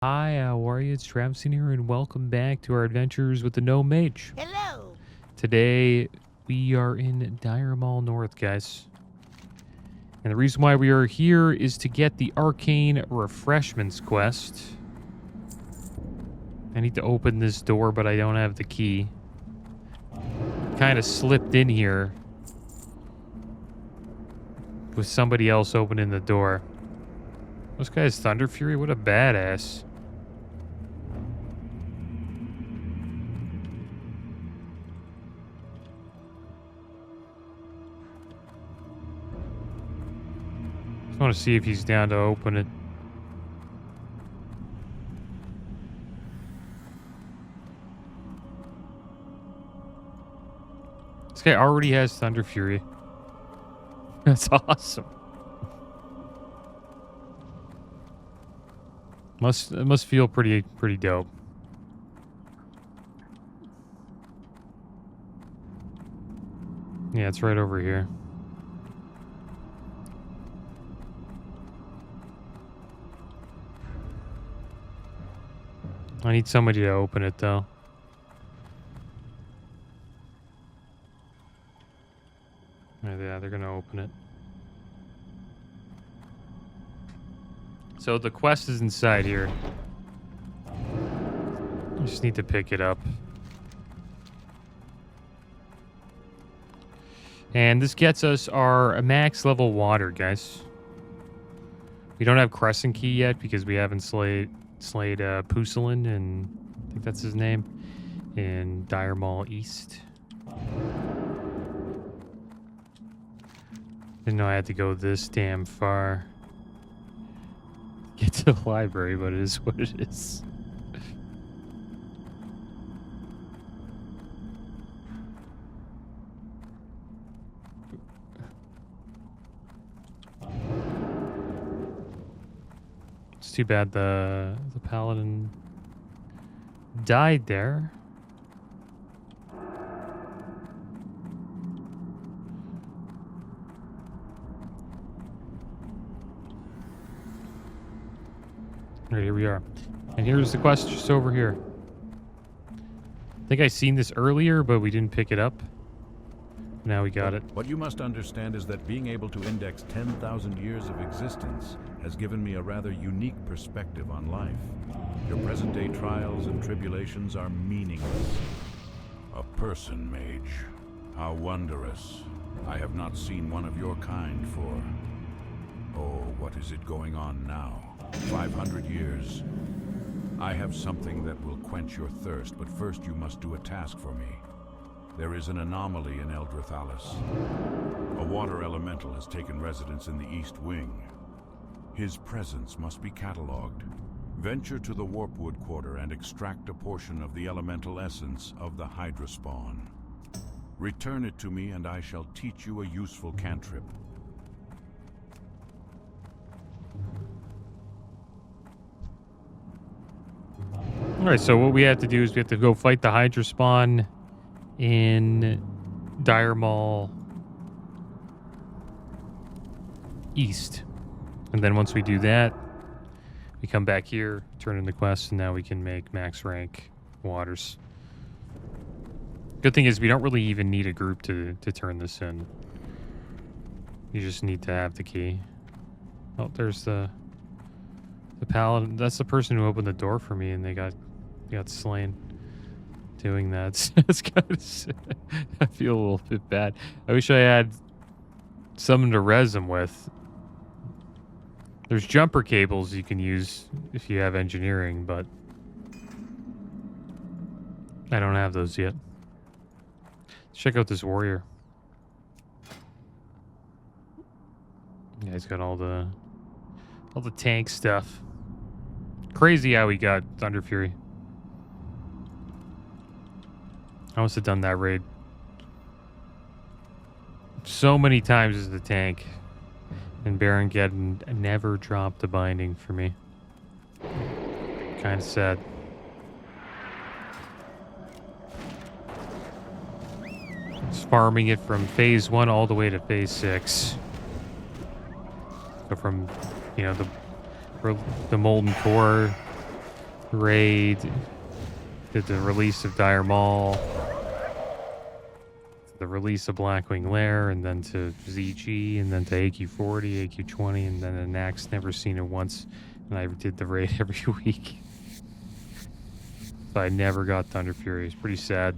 Hi, how are you? It's Travis here, and welcome back to our adventures with the Gnome Mage. Hello. Today, we are in Dire Mall North, guys. And the reason why we are here is to get the Arcane Refreshments quest. I need to open this door, but I don't have the key. Kind of slipped in here with somebody else opening the door. This guy's Thunder Fury? What a badass. I want to see if he's down to open it. This guy already has Thunder Fury. That's awesome. It must feel pretty dope. Yeah, it's right over here. I need somebody to open it, though. Yeah, they're gonna open it. So the quest is inside here. I just need to pick it up. And this gets us our max level water, guys. We don't have Crescent Key yet because we haven't slayed Pusilin, and I think that's his name, in Dire Mall East. Didn't know I had to go this damn far. Get to the library, but it is what it is. It's too bad the paladin died there. Right, here we are. And here's the quest just over here. I think I seen this earlier, but we didn't pick it up. Now we got it. What you must understand is that being able to index 10,000 years of existence has given me a rather unique perspective on life. Your present-day trials and tribulations are meaningless. A person, Mage. How wondrous. I have not seen one of your kind for... Oh, what is it going on now? 500 years. I have something that will quench your thirst, but first you must do a task for me. There is an anomaly in Eldrithalis. A water elemental has taken residence in the East Wing. His presence must be catalogued. Venture to the Warpwood Quarter and extract a portion of the elemental essence of the Hydra spawn. Return it to me and I shall teach you a useful cantrip. Alright, so what we have to do is we have to go fight the Hydra spawn in Dire Mall East. And then once we do that, we come back here, turn in the quest, and now we can make max rank waters. Good thing is we don't really even need a group to turn this in. You just need to have the key. Oh, there's the paladin. That's the person who opened the door for me, and they got slain doing that. It's kind of sad. I feel a little bit bad. I wish I had something to res them with. There's jumper cables you can use if you have engineering, but I don't have those yet. Let's check out this warrior. Yeah, he's got all the tank stuff. Crazy how he got Thunder Fury. I must have done that raid so many times as the tank. And Baron Geddon never dropped a binding for me. Kind of sad. Just farming it from phase 1 all the way to phase 6. So from, you know, the molten core raid, did the release of Dire Maul, the release of Blackwing Lair, and then to ZG, and then to AQ40, AQ20, and then the Nax. Never seen it once, and I did the raid every week. So I never got Thunder Fury. It's pretty sad.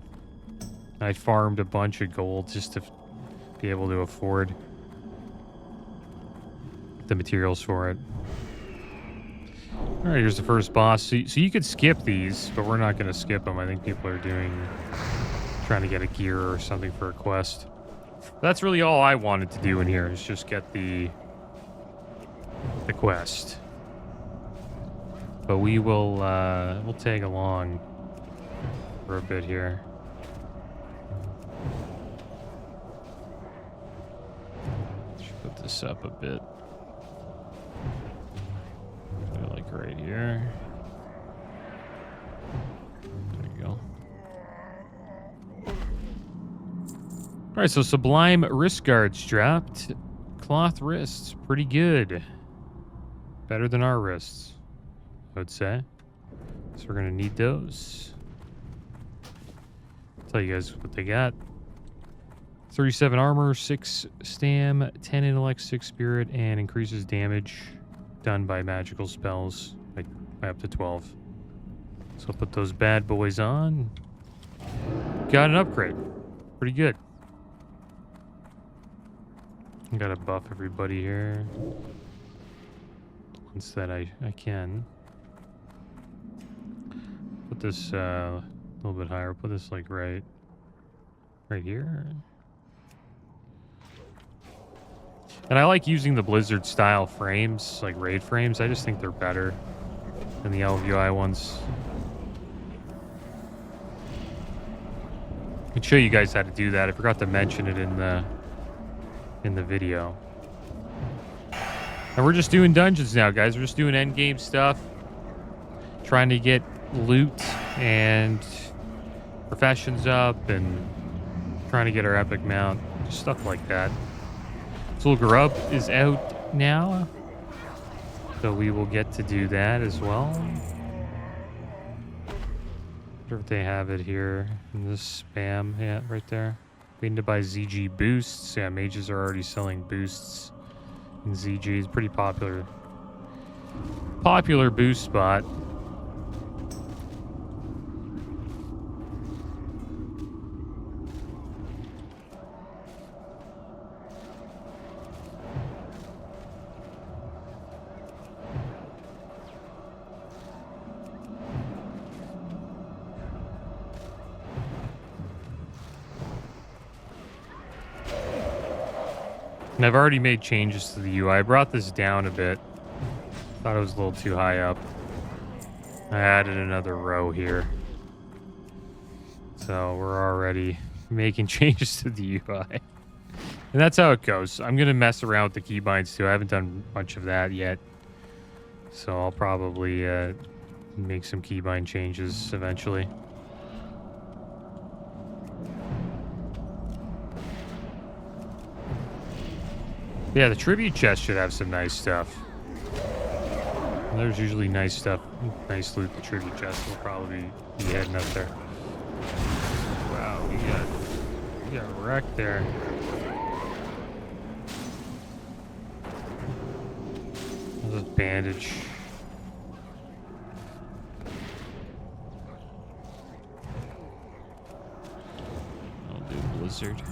I farmed a bunch of gold just to be able to afford the materials for it. Alright, here's the first boss. So you could skip these, but we're not going to skip them. I think people are trying to get a gear or something for a quest. That's really all I wanted to do in here, is just get the quest. But we will we'll tag along for a bit here. Should put this up a bit. Like right here. There you go. Alright, so Sublime wrist guards dropped. Cloth wrists, pretty good. Better than our wrists, I would say. So we're gonna need those. Tell you guys what they got. 37 armor, 6 stam, 10 intellect, 6 spirit, and increases damage done by magical spells by up to 12. So I'll put those bad boys on. Got an upgrade. Pretty good. Gotta buff everybody here. Once that I can. Put this a little bit higher. Put this like right here. And I like using the Blizzard style frames, like raid frames. I just think they're better than the LVI ones. I can show you guys how to do that. I forgot to mention it in the video. And we're just doing dungeons now, guys. We're just doing end game stuff. Trying to get loot and professions up and trying to get our epic mount. Just stuff like that. Soul Grub is out now, so we will get to do that as well. Wonder if they have it here in this spam. Yeah, right there. Waiting to buy ZG boosts. Yeah, mages are already selling boosts in ZG. It's pretty popular boost spot. And I've already made changes to the UI. I brought this down a bit. Thought it was a little too high up. I added another row here. So we're already making changes to the UI. And that's how it goes. I'm going to mess around with the keybinds too. I haven't done much of that yet. So I'll probably make some keybind changes eventually. Yeah, the tribute chest should have some nice stuff. There's usually nice stuff, nice loot. The tribute chest will probably be heading up there. Wow, we got wrecked there. There's a bandage. I'll do Blizzard.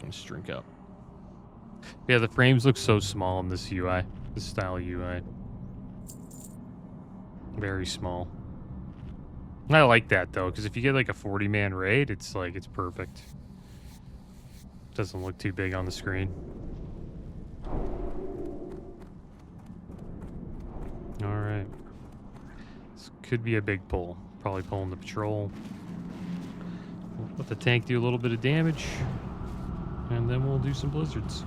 Let's drink up. Yeah, the frames look so small in this UI. This style UI. Very small. I like that though, because if you get like a 40-man raid, it's like, it's perfect. Doesn't look too big on the screen. Alright. This could be a big pull. Probably pulling the patrol. We'll let the tank do a little bit of damage. And then we'll do some blizzards.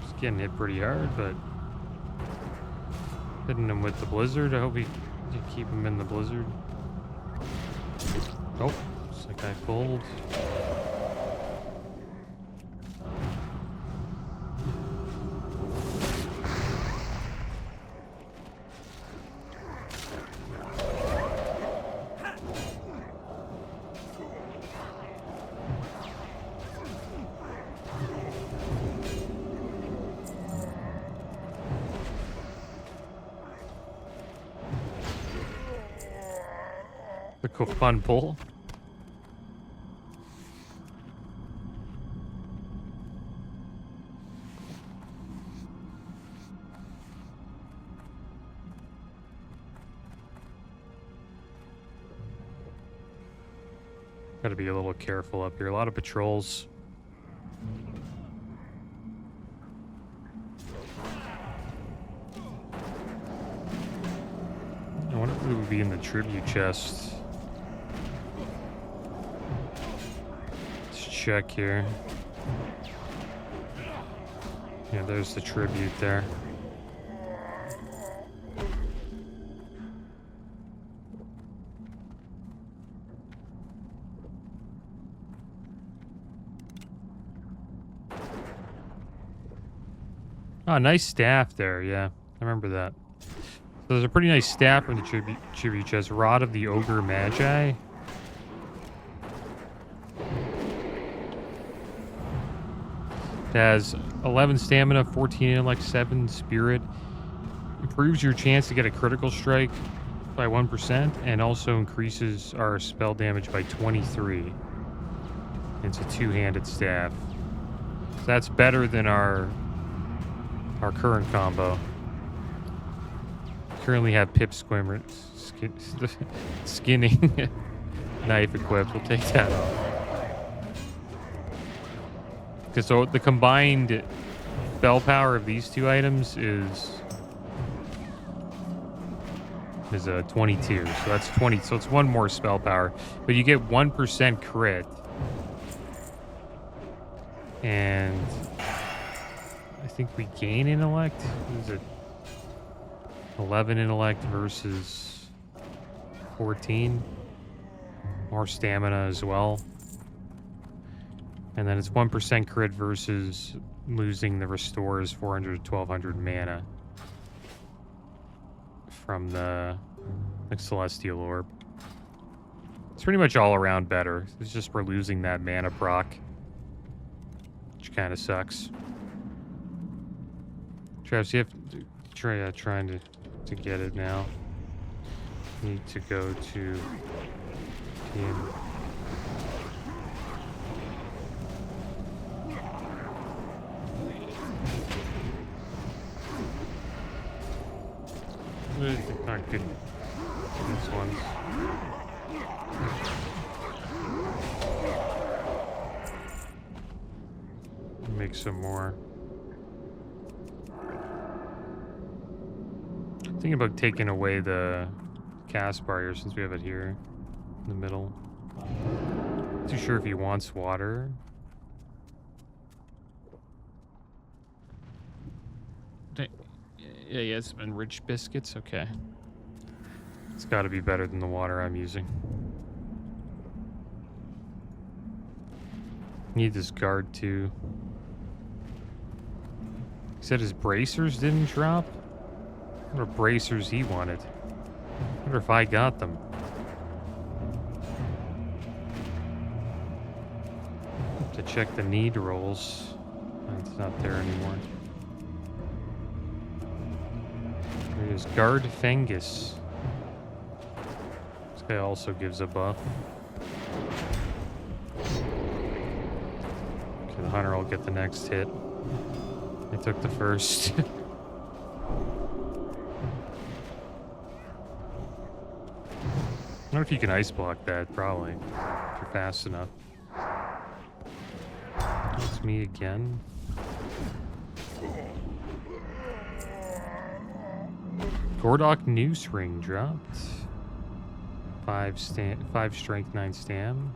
Just getting hit pretty hard, but hitting him with the blizzard. I hope we can keep him in the blizzard. Oh, looks like I pulled. A cool fun pull. Gotta be a little careful up here. A lot of patrols. I wonder if it would be in the tribute chest. Let's check here. Yeah, there's the tribute there. Oh, nice staff there, yeah. I remember that. So there's a pretty nice staff from the tribute chest. Rod of the Ogre Magi. It has 11 stamina, 14 intellect, 7 spirit. Improves your chance to get a critical strike by 1%, and also increases our spell damage by 23. It's a two-handed staff. So that's better than our current combo. Currently have Pip skinning knife equipped. We'll take that off. Because so the combined spell power of these two items is a 22. So that's 20. So it's one more spell power, but you get 1% crit, and I think we gain intellect. What is it? 11 intellect versus 14. More stamina as well. And then it's 1% crit versus losing the restores 400 to 1200 mana from the Celestial Orb. It's pretty much all around better. It's just we're losing that mana proc, which kind of sucks. Travis, you have to trying to get it now. Need to go to game. Not good. These ones. Make some more. Thinking about taking away the cast bar here since we have it here in the middle. Not too sure if he wants water. Yeah, he has enriched biscuits. Okay. It's got to be better than the water I'm using. Need this guard too. He said his bracers didn't drop. What bracers he wanted? I wonder if I got them. Have to check the need rolls. It's not there anymore. There's Guard Fengus. This guy also gives a buff. Okay, the hunter will get the next hit. I took the first. I wonder if you can ice block that, probably. If you're fast enough. It's me again. Gordok Noose Ring dropped. 5 strength, 9 stam.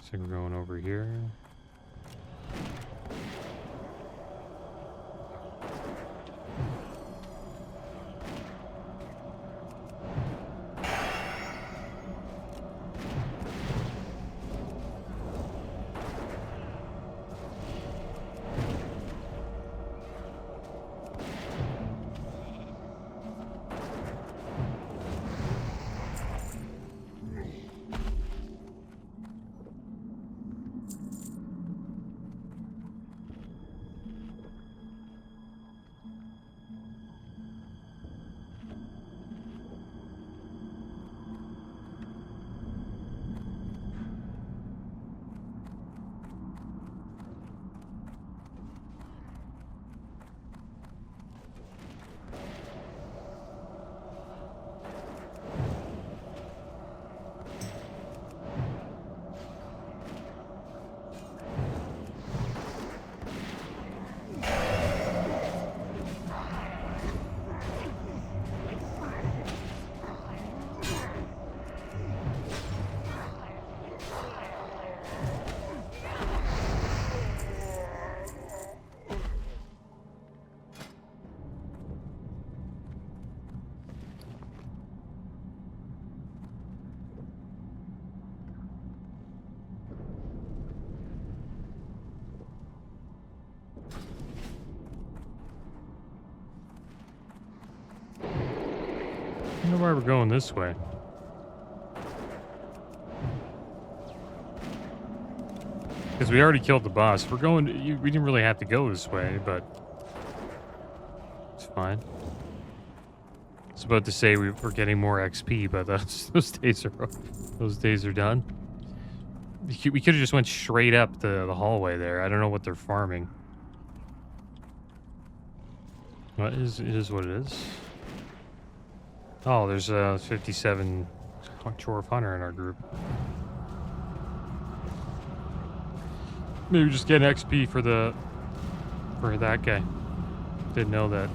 So we're going over here. know why we're going this way. Because we already killed the boss. We're going... we didn't really have to go this way, but... it's fine. I was about to say we're getting more XP, but those days are over. Those days are done. We could have just went straight up the hallway there. I don't know what they're farming. It is what it is. Oh, there's 57 Dwarf Hunter in our group. Maybe just get XP for that guy. Didn't know that.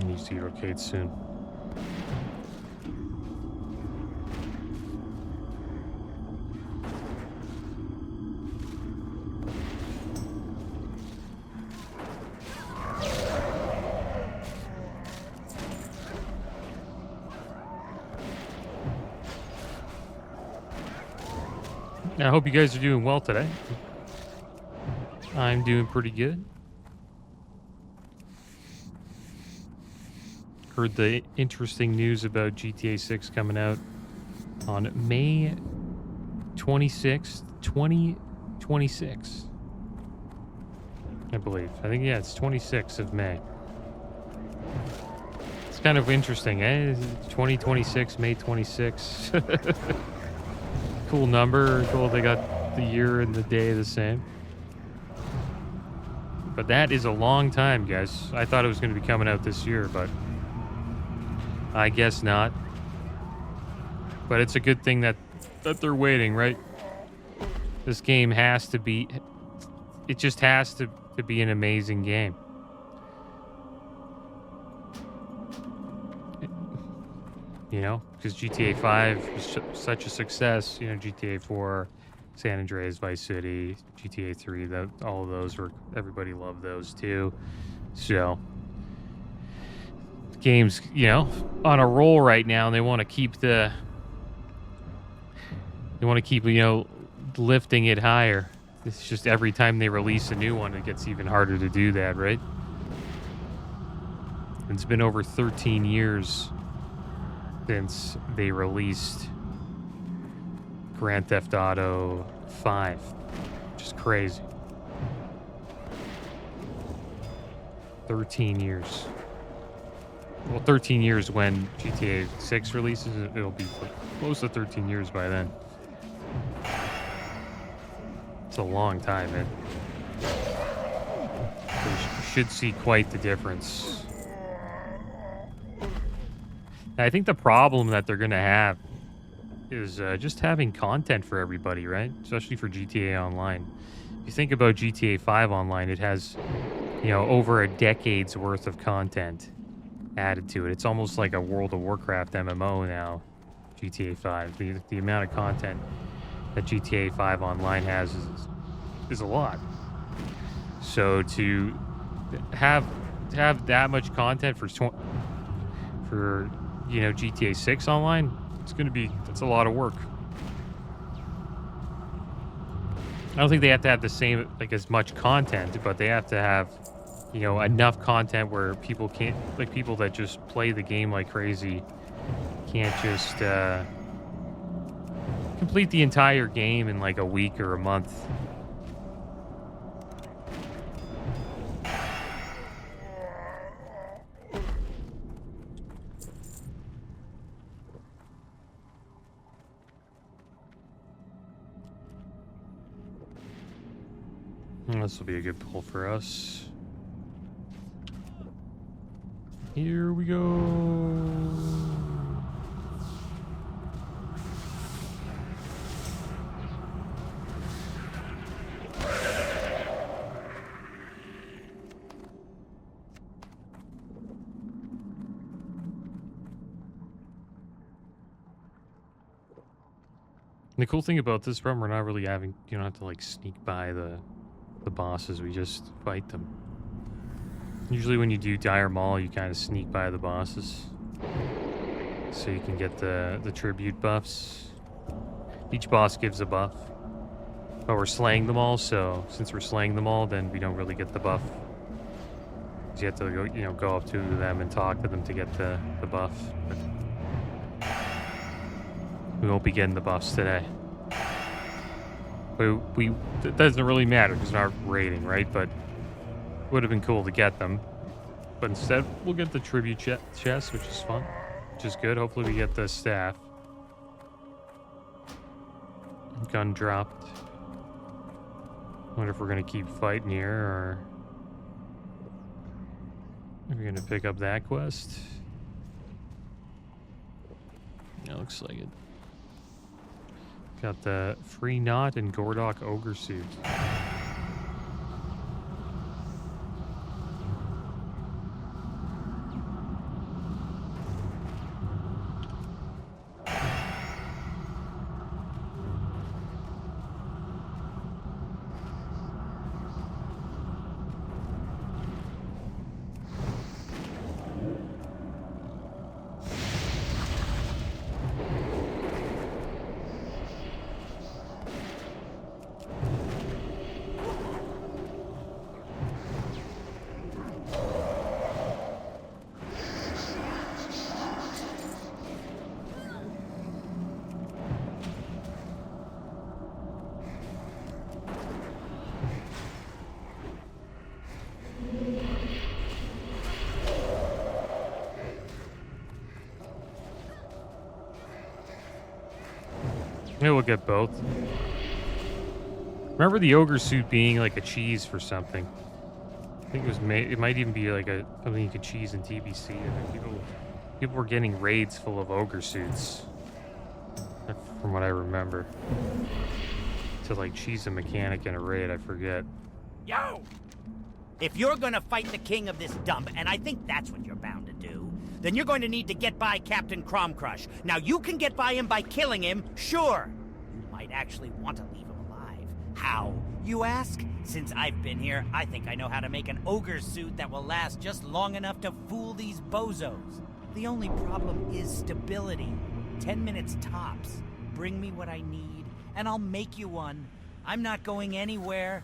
Needs to relocate soon. I hope you guys are doing well today. I'm doing pretty good. Heard the interesting news about GTA 6 coming out on May 26th, 2026. I believe. I think, yeah, it's 26th of May. It's kind of interesting, eh? 2026, May 26. Cool number. Cool they got the year and the day the same. But that is a long time, guys. I thought it was going to be coming out this year, but I guess not. But it's a good thing that they're waiting, right? This game has to be... it just has to be an amazing game. You know? Because GTA 5 was such a success. You know, GTA 4, San Andreas, Vice City, GTA 3, all of those were... everybody loved those too. So... game's, you know, on a roll right now, and they want to keep you know, lifting it higher. It's just every time they release a new one, it gets even harder to do that, right? It's been over 13 years since they released Grand Theft Auto 5. Just crazy. 13 years. Well, 13 years when GTA 6 releases, it'll be close to 13 years by then. It's a long time, man. So you should see quite the difference. I think the problem that they're going to have is just having content for everybody, right? Especially for GTA Online. If you think about GTA 5 Online, it has, you know, over a decade's worth of content added to it. It's almost like a World of Warcraft MMO now, GTA 5. The amount of content that GTA 5 Online has is a lot. So to have that much content for you know, GTA 6 Online, that's a lot of work. I don't think they have to have the same, like, as much content, but they have to have, you know, enough content where people can't, like, people that just play the game like crazy can't just complete the entire game in like a week or a month. This will be a good pull for us. Here we go. And the cool thing about this run, we're not really having, you don't have to like sneak by the bosses, we just fight them. Usually when you do Dire Maul, you kind of sneak by the bosses. So you can get the tribute buffs. Each boss gives a buff. But we're slaying them all, so since we're slaying them all, then we don't really get the buff. So you have to go, you know, go up to them and talk to them to get the buff. But we won't be getting the buffs today. It doesn't really matter because we're not raiding, right? But it would have been cool to get them. But instead, we'll get the tribute chest, which is fun. Which is good. Hopefully we get the staff. Gun dropped. Wonder if we're going to keep fighting here, or are we going to pick up that quest? Yeah, looks like it. Got the Free Knot and Gordok Ogre suit. Maybe we'll get both. Remember the ogre suit being like a cheese for something. I think it was it might even be like something you could cheese in TBC. I think people were getting raids full of ogre suits, from what I remember. To like cheese a mechanic in a raid, I forget. Yo! If you're gonna fight the king of this dump, and I think that's what you're bound to do, then you're going to need to get by Captain Cromcrush. Now, you can get by him by killing him, sure. You might actually want to leave him alive. How, you ask? Since I've been here, I think I know how to make an ogre suit that will last just long enough to fool these bozos. The only problem is stability. 10 minutes tops. Bring me what I need, and I'll make you one. I'm not going anywhere.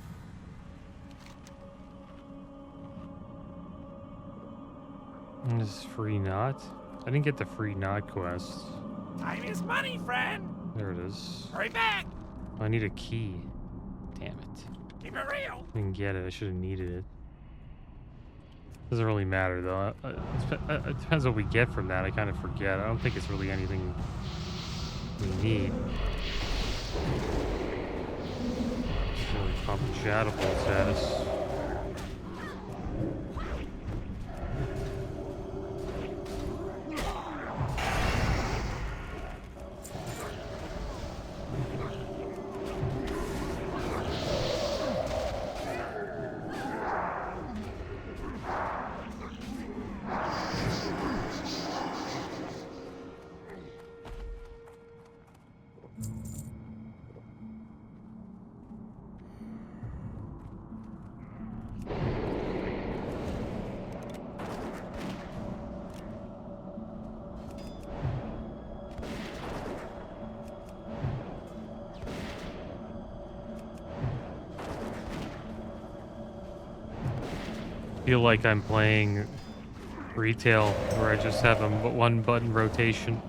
This is Free Knot. I didn't get the Free Knot quest. Time is money, friend. There it is. Hurry back. I need a key. Damn it. Keep it real. Didn't get it. I should have needed it. Doesn't really matter though. It depends what we get from that. I kind of forget. I don't think it's really anything we need. It's really pumping Shadow Bolt status. Feel like I'm playing retail where I just have a one button rotation.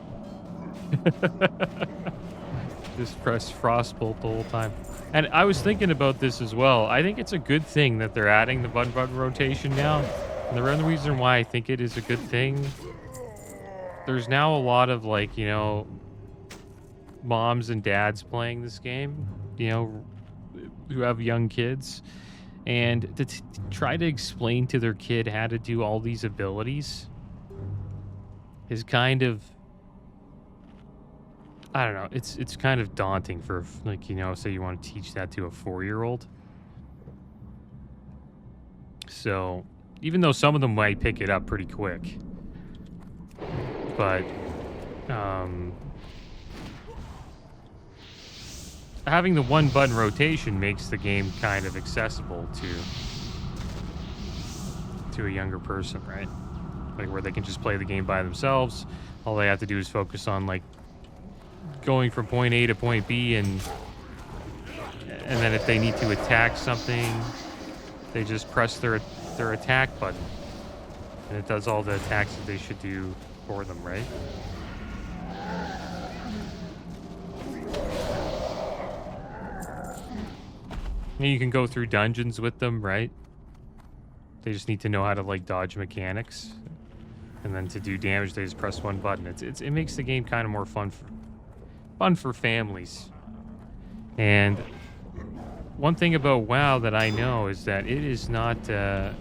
Just press Frostbolt the whole time. And I was thinking about this as well. I think it's a good thing that they're adding the button rotation now. And the only reason why I think it is a good thing, there's now a lot of like, you know, moms and dads playing this game, you know, who have young kids. And to try to explain to their kid how to do all these abilities is kind of, I don't know, it's kind of daunting for, like, you know, say you want to teach that to a 4-year-old. So even though some of them might pick it up pretty quick, but having the one button rotation makes the game kind of accessible to a younger person, right? Like where they can just play the game by themselves. All they have to do is focus on like going from point A to point B, and then if they need to attack something, they just press their attack button, and it does all the attacks that they should do for them, right? And you can go through dungeons with them, right? They just need to know how to like dodge mechanics, and then to do damage, they just press one button. It makes the game kind of more fun for families. And one thing about WoW that I know is that it is not. I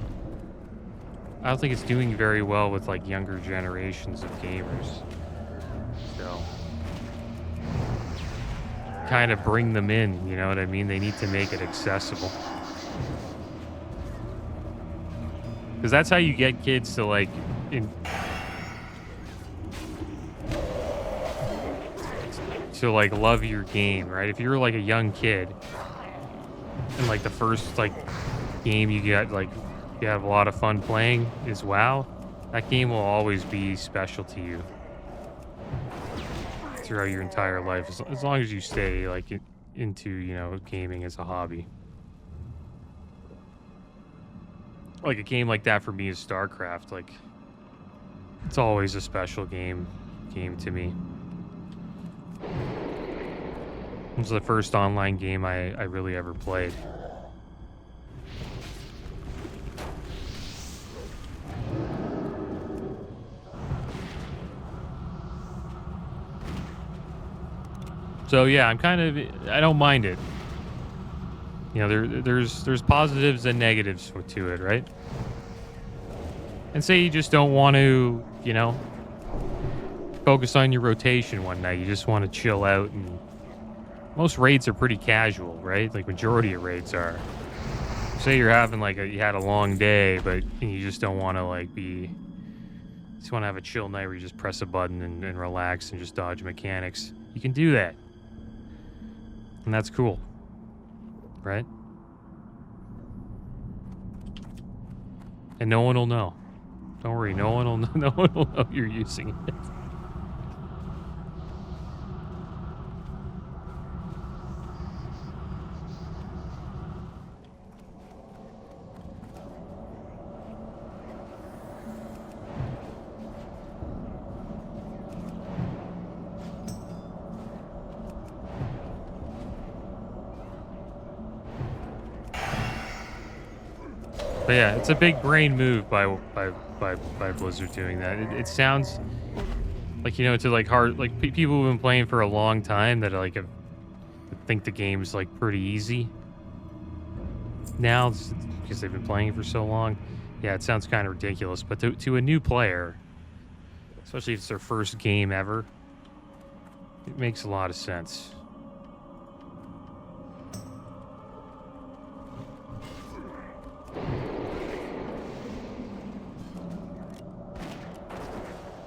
don't think it's doing very well with like younger generations of gamers. So kind of bring them in, you know what I mean? They need to make it accessible. Because that's how you get kids to like to like love your game, right? If you're like a young kid and like the first like game you get like you have a lot of fun playing is WoW, that game will always be special to you throughout your entire life, as long as you stay like into, you know, gaming as a hobby. Like a game like that for me is StarCraft. Like it's always a special game to me. It was the first online game I really ever played. So yeah, I don't mind it. You know, there's positives and negatives to it, right? And say you just don't want to, you know, focus on your rotation one night. You just want to chill out, and most raids are pretty casual, right? Like majority of raids are. Say you're having like you had a long day, but you just don't want to like just want to have a chill night where you just press a button and relax and just dodge mechanics. You can do that. And that's cool. Right? And no one will know. Don't worry, no one will know you're using it. But yeah, it's a big brain move by Blizzard doing that. It sounds like, you know, to like hard, like people who've been playing for a long time that like think the game's like pretty easy now because they've been playing for so long. Yeah, it sounds kind of ridiculous, but to a new player, especially if it's their first game ever, it makes a lot of sense.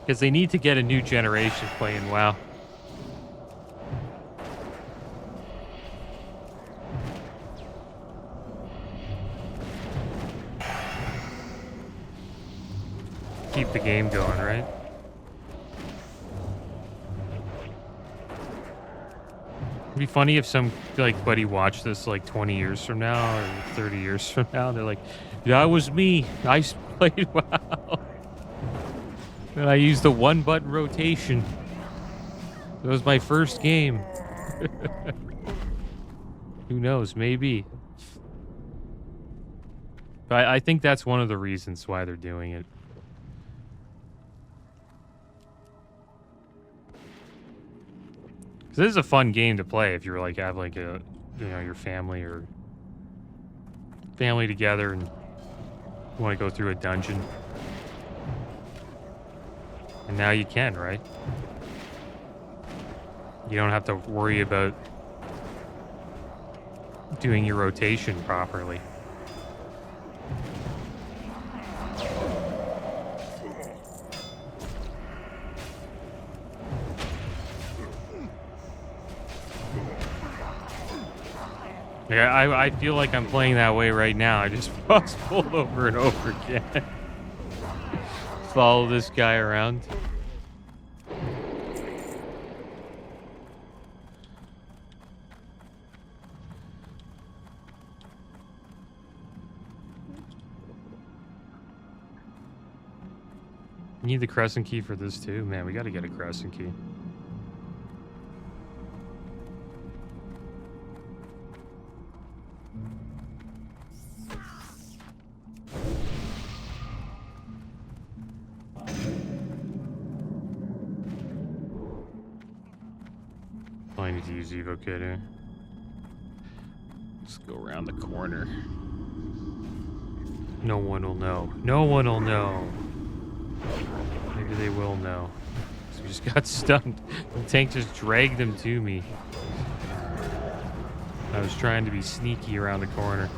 Because they need to get a new generation playing WoW. Keep the game going, right? It'd be funny if some like buddy watched this like 20 years from now or 30 years from now. They're like, "That was me. I played WoW. And I used the one button rotation. It was my first game." Who knows? Maybe. But I think that's one of the reasons why they're doing it. This is a fun game to play if you're like have like a, you know, your family together and you want to go through a dungeon. And now you can, right? You don't have to worry about doing your rotation properly. Yeah, I feel like I'm playing that way right now. I just was pulled over and over again. Follow this guy around. You need the crescent key for this too? Man, we gotta get a crescent key. I need to use evocator. Let's go around the corner. No one will know. No one will know. Maybe they will know. So we just got stunned. The tank just dragged them to me. I was trying to be sneaky around the corner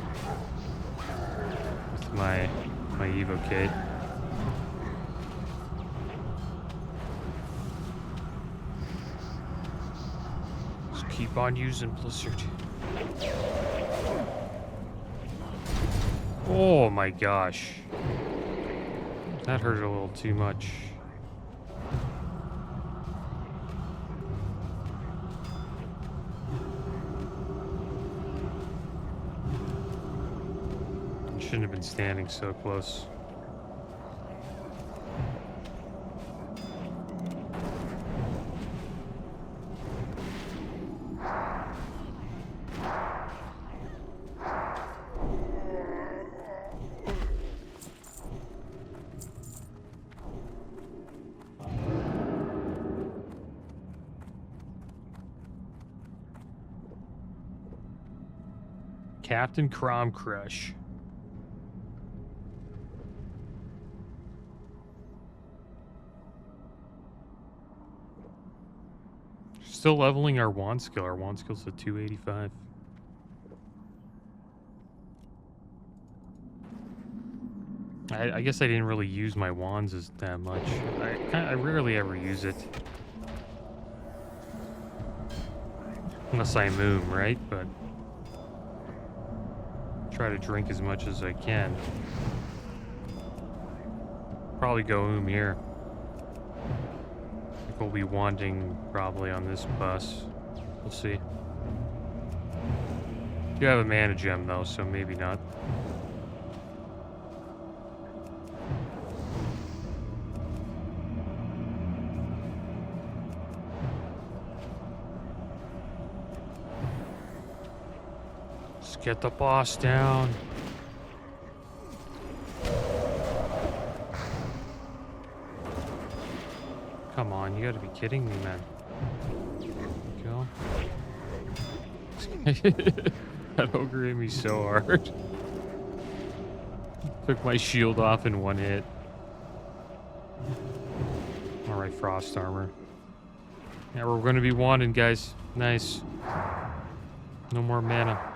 with my evocate. Just keep on using Blizzard. Oh my gosh. That hurt a little too much. Shouldn't have been standing so close. Captain Cromcrush. Still leveling our wand skill. Our wand skill's at 285. I guess I didn't really use my wands as that much. I rarely ever use it. Unless I moom, right? But try to drink as much as I can. Probably go here. I think we'll be wanding probably on this bus. We'll see. You have a mana gem though, so maybe not. Let's get the boss down. Come on, you gotta be kidding me, man. Go. That ogre hit me so hard. Took my shield off in one hit. Alright, frost armor. Yeah, we're gonna be wanding, guys. Nice. No more mana.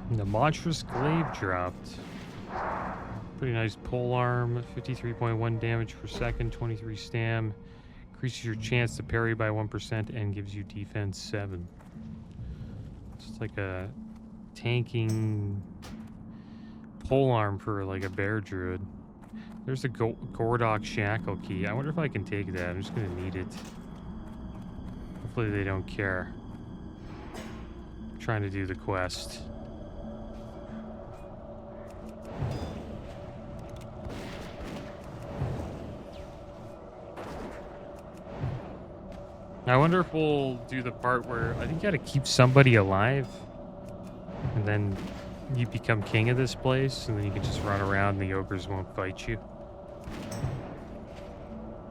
The monstrous glaive dropped. Pretty nice pole arm, 53.1 damage per second, 23 stam. Increases your chance to parry by 1% and gives you defense 7. It's like a tanking pole arm for like a bear druid. There's a Gordok shackle key. I wonder if I can take that. I'm just gonna need it. Hopefully they don't care. I'm trying to do the quest. I wonder if we'll do the part where I think you gotta keep somebody alive and then you become king of this place and then you can just run around and the ogres won't fight you.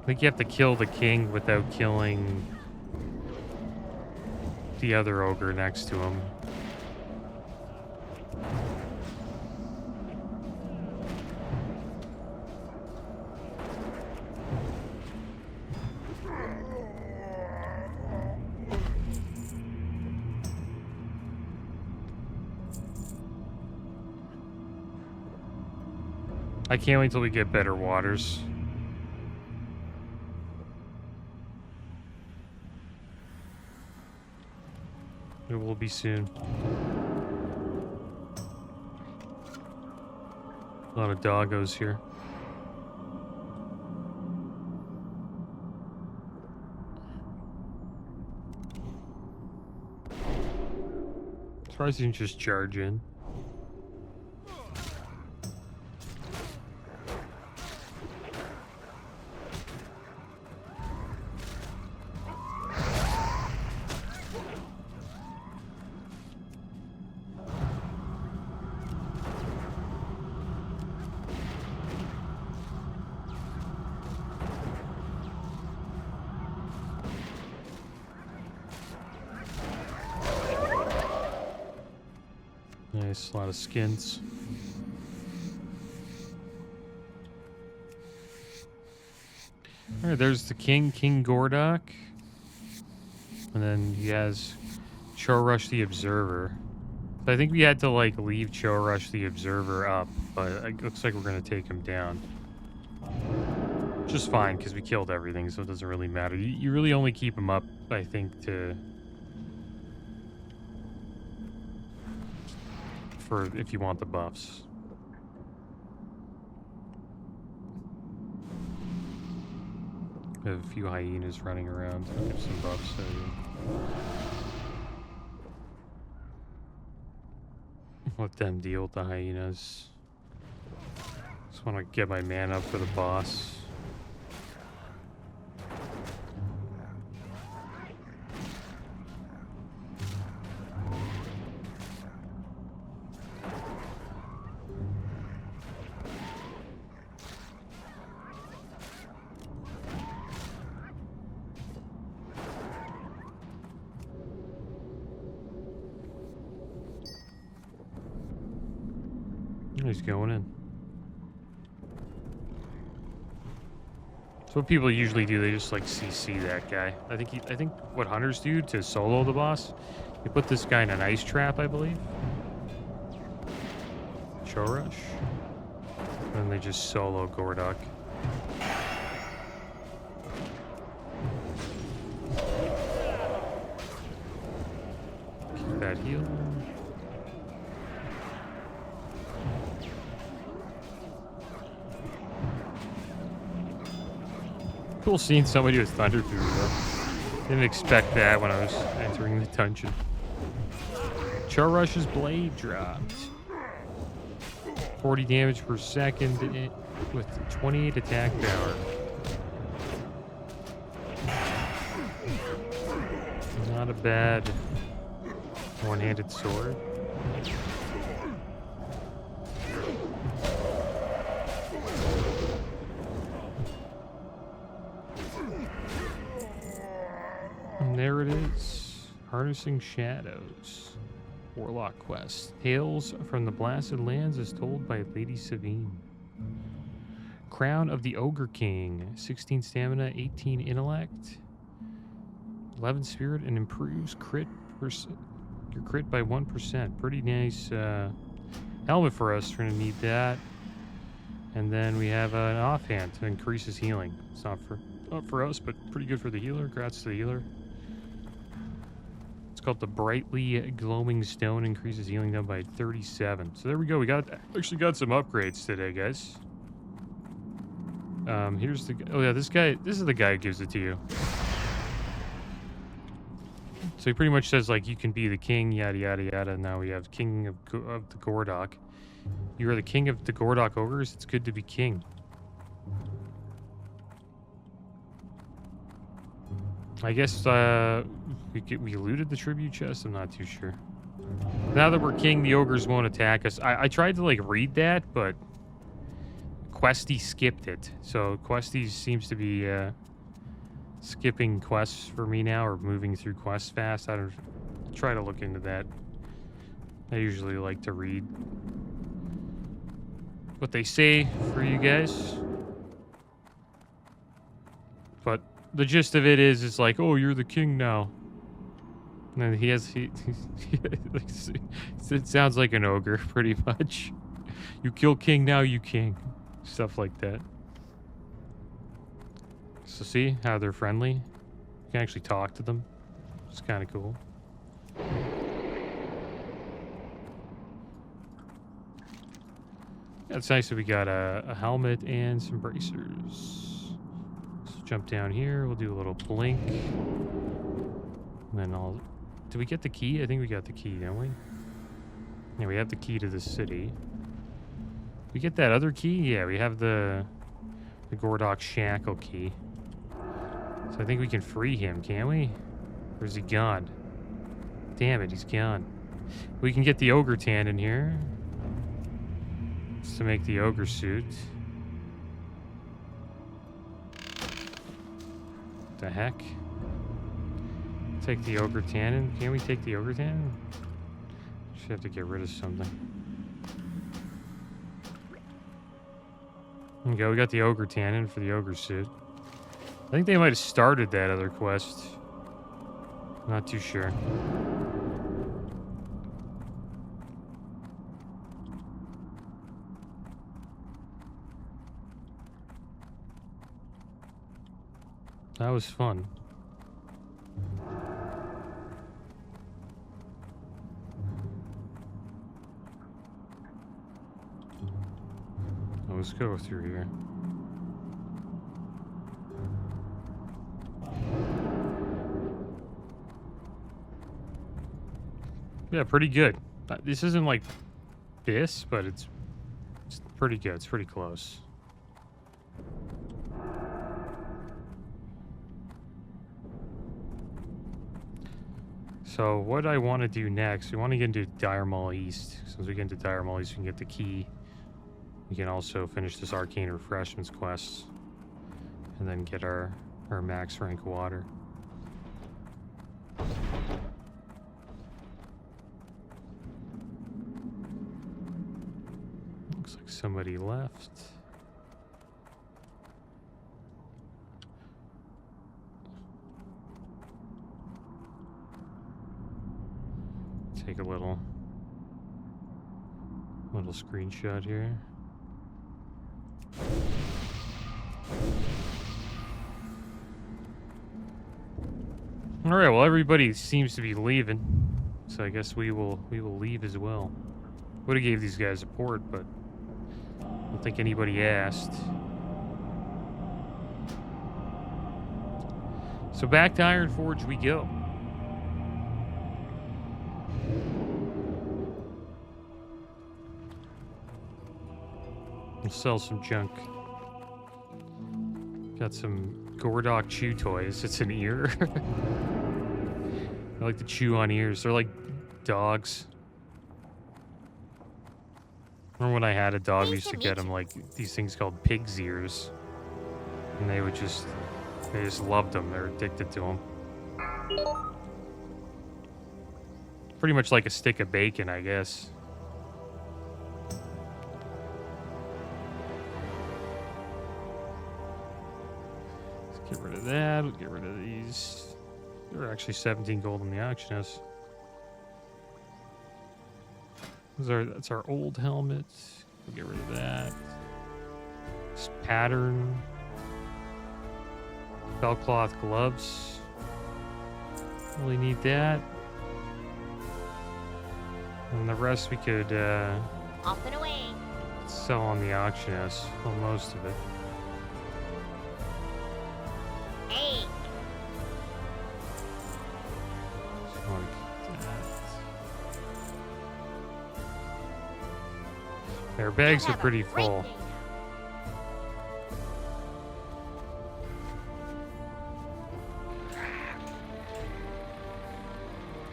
I think you have to kill the king without killing the other ogre next to him. I can't wait till we get better waters. It will be soon. A lot of doggos here. Surprised you didn't just charge in. Nice, a lot of skins. Alright, there's the king, King Gordok. And then he has Chorush the Observer. So I think we had to, like, leave Chorush the Observer up, but it looks like we're going to take him down. Which is fine, because we killed everything, so it doesn't really matter. You really only keep him up, I think, for if you want the buffs. We have a few hyenas running around to give some buffs. Let them deal with the hyenas. Just want to get my man up for the boss. He's going in. So what people usually do, they just like CC that guy. I think what hunters do to solo the boss, you put this guy in an ice trap, I believe. Chorush. And then they just solo Gordok. Keep that heal. Cool seeing somebody with Thunder Fury though. Didn't expect that when I was entering the dungeon. Chorush's blade dropped. 40 damage per second with 28 attack power. Not a bad one-handed sword. And there it is. Harnessing Shadows. Warlock quest. Tales from the Blasted Lands as told by Lady Savine. Crown of the Ogre King. 16 stamina, 18 intellect, 11 spirit, and improves your crit by 1%. Pretty nice helmet for us. We're going to need that. And then we have an offhand to increase his healing. It's not for us, but pretty good for the healer. Congrats to the healer. It's called the Brightly Glowing Stone. Increases healing down by 37. So there we go. We actually got some upgrades today, guys. Here's the... Oh, yeah, this is the guy who gives it to you. So he pretty much says, like, you can be the king, yada, yada, yada. Now we have King of the Gordok. You are the king of the Gordok Ogres. It's good to be king. I guess we looted the tribute chest. I'm not too sure. Now that we're king, the ogres won't attack us. I tried to, like, read that, but Questie skipped it. So Questie seems to be skipping quests for me now, or moving through quests fast. I don't try to look into that. I usually like to read what they say for you guys. But the gist of it is, it's like, oh, you're the king now. And it sounds like an ogre, pretty much. You kill king, now you king. Stuff like that. So see how they're friendly? You can actually talk to them. It's kind of cool. Yeah, it's nice that we got a helmet and some bracers. Let's jump down here. We'll do a little blink. And then I'll... Did we get the key? I think we got the key, didn't we? Yeah, we have the key to the city. We get that other key? Yeah, we have the Gordok Shackle key. So I think we can free him, can't we? Or is he gone? Damn it, he's gone. We can get the Ogre tan in here. Just to make the Ogre suit. What the heck? Take the Ogre Tannin. Can we take the Ogre Tannin? Just have to get rid of something. There we go. We got the Ogre Tannin for the Ogre suit. I think they might have started that other quest. Not too sure. That was fun. Let's go through here. Yeah, pretty good. This isn't like this, but it's pretty good. It's pretty close. So what I want to do next, we want to get into Dire Maul East. Since we get into Dire Maul East, we can get the key. We can also finish this Arcane Refreshments quest. And then get our max rank water. Looks like somebody left. Take a little screenshot here. All right, well, everybody seems to be leaving, so I guess we will leave as well. Would have gave these guys a port, but I don't think anybody asked. So back to Iron Forge we go. We'll sell some junk. Got some Gordok chew toys. It's an ear. I like to chew on ears. They're like dogs. Remember when I had a dog, we used to get them like these things called pig's ears. And they just loved them. They're addicted to them. Pretty much like a stick of bacon, I guess. Get rid of that. We'll get rid of these. There were actually 17 gold in the auction house. That's our old helmet. We'll get rid of that. This pattern. Fellcloth gloves. Really need that. And the rest we could Off and away. sell on the auction house. Well, most of it. Hey. Like that. Their bags are pretty full.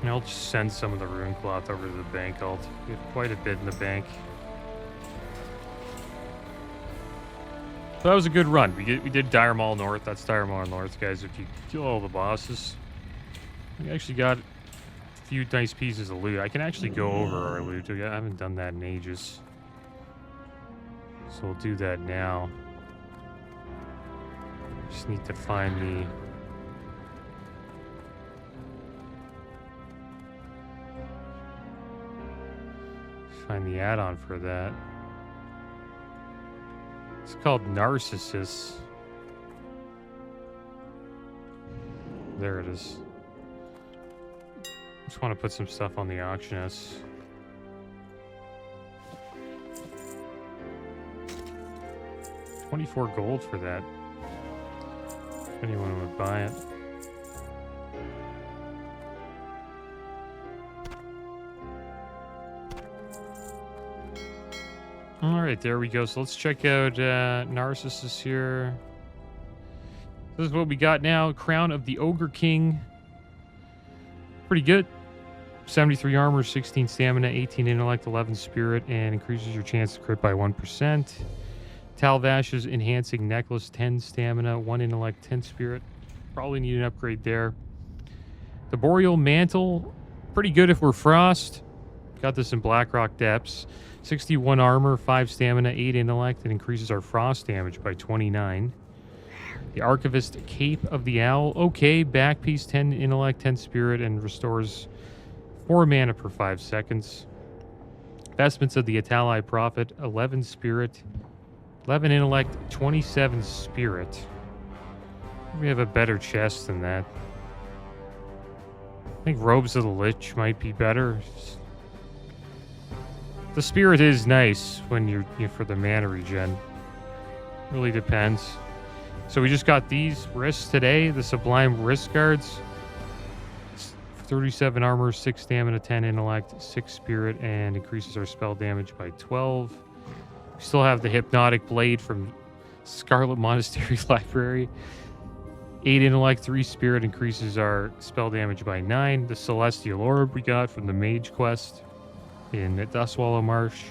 And I'll just send some of the rune cloth over to the bank. I'll get quite a bit in the bank. So that was a good run. We did Dire Maul North. That's Dire Maul North, guys. If you kill all the bosses, we actually got a few nice pieces of loot. I can actually go over our loot. I haven't done that in ages. So we'll do that now. Just need to find the add-on for that. It's called Narcissus. There it is. Just want to put some stuff on the auction house. $24 gold for that. If anyone would buy it. All right, there we go. So let's check out Narcissus here. This is what we got now. Crown of the Ogre King. Pretty good. 73 armor, 16 stamina, 18 intellect, 11 spirit, and increases your chance to crit by 1%. Talvash's enhancing necklace, 10 stamina, 1 intellect, 10 spirit. Probably need an upgrade there. The Boreal Mantle, pretty good if we're Frost. Got this in Blackrock Depths. 61 armor, 5 stamina, 8 intellect, and increases our frost damage by 29. The Archivist Cape of the Owl, okay, back piece, 10 intellect, 10 spirit, and restores 4 mana per 5 seconds. Vestments of the Atalai Prophet, 11 spirit, 11 intellect, 27 spirit. We have a better chest than that. I think Robes of the Lich might be better. The spirit is nice when you're for the mana regen. Really depends. So we just got these wrists today, the Sublime Wrist Guards. 37 armor, 6 stamina, 10 intellect, 6 spirit, and increases our spell damage by 12. We still have the Hypnotic Blade from Scarlet Monastery Library. 8 intellect, 3 spirit, increases our spell damage by 9. The Celestial Orb we got from the Mage quest in Dustwallow Marsh.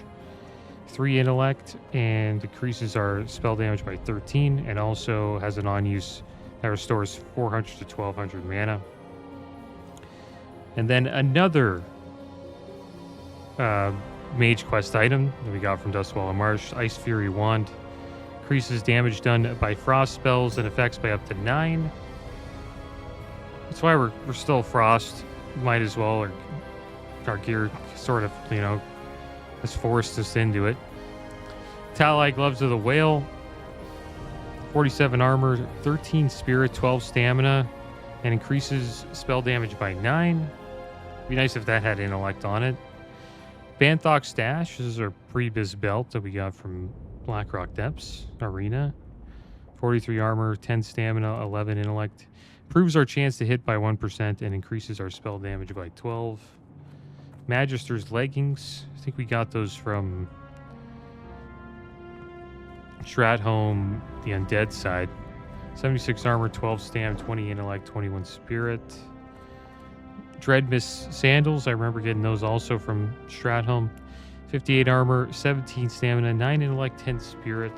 3 intellect and decreases our spell damage by 13, and also has an on-use that restores 400 to 1200 mana. And then another Mage quest item that we got from Dustwallow Marsh, Ice Fury Wand. Increases damage done by frost spells and effects by up to 9. That's why we're still Frost. Might as well, or our gear sort of, has forced us into it. Talai Gloves of the Whale. 47 armor, 13 spirit, 12 stamina, and increases spell damage by 9. Be nice if that had intellect on it. Banthok Stash. This is our pre-biz belt that we got from Blackrock Depths Arena. 43 armor, 10 stamina, 11 intellect. Improves our chance to hit by 1% and increases our spell damage by 12. Magister's Leggings. I think we got those from Stratholme, the undead side. 76 armor, 12 stam, 20 intellect, 21 spirit. Dreadmist Sandals. I remember getting those also from Stratholme. 58 armor, 17 stamina, 9 intellect, 10 spirit.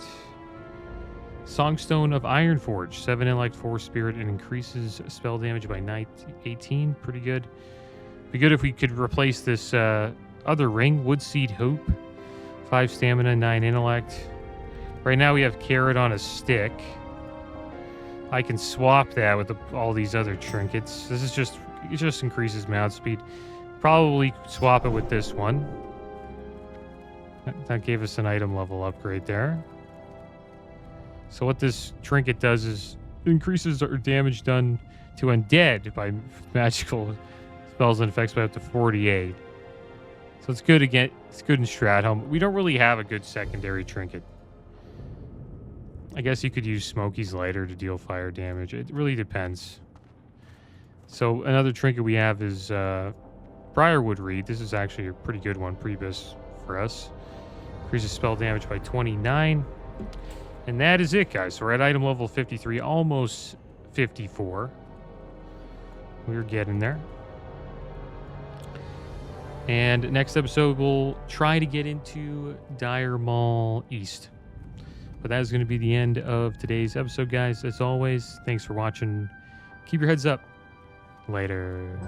Songstone of Ironforge. 7 intellect, 4 spirit, and increases spell damage by 18. Pretty good. Be good if we could replace this other ring, Woodseed Hope. 5 stamina, 9 intellect. Right now we have Carrot on a Stick. I can swap that with all these other trinkets. This is just, it just increases mount speed. Probably swap it with this one. That gave us an item level upgrade there. So what this trinket does is increases our damage done to undead by magical spells and effects by up to 48. So it's good again. It's good in Stratholme. We don't really have a good secondary trinket. I guess you could use Smokey's Lighter to deal fire damage. It really depends. So another trinket we have is Briarwood Reed. This is actually a pretty good one, pre-bis for us. Increases spell damage by 29. And that is it, guys. So we're at item level 53, almost 54. We're getting there. And next episode, we'll try to get into Dire Maul East. But that is going to be the end of today's episode, guys. As always, thanks for watching. Keep your heads up. Later.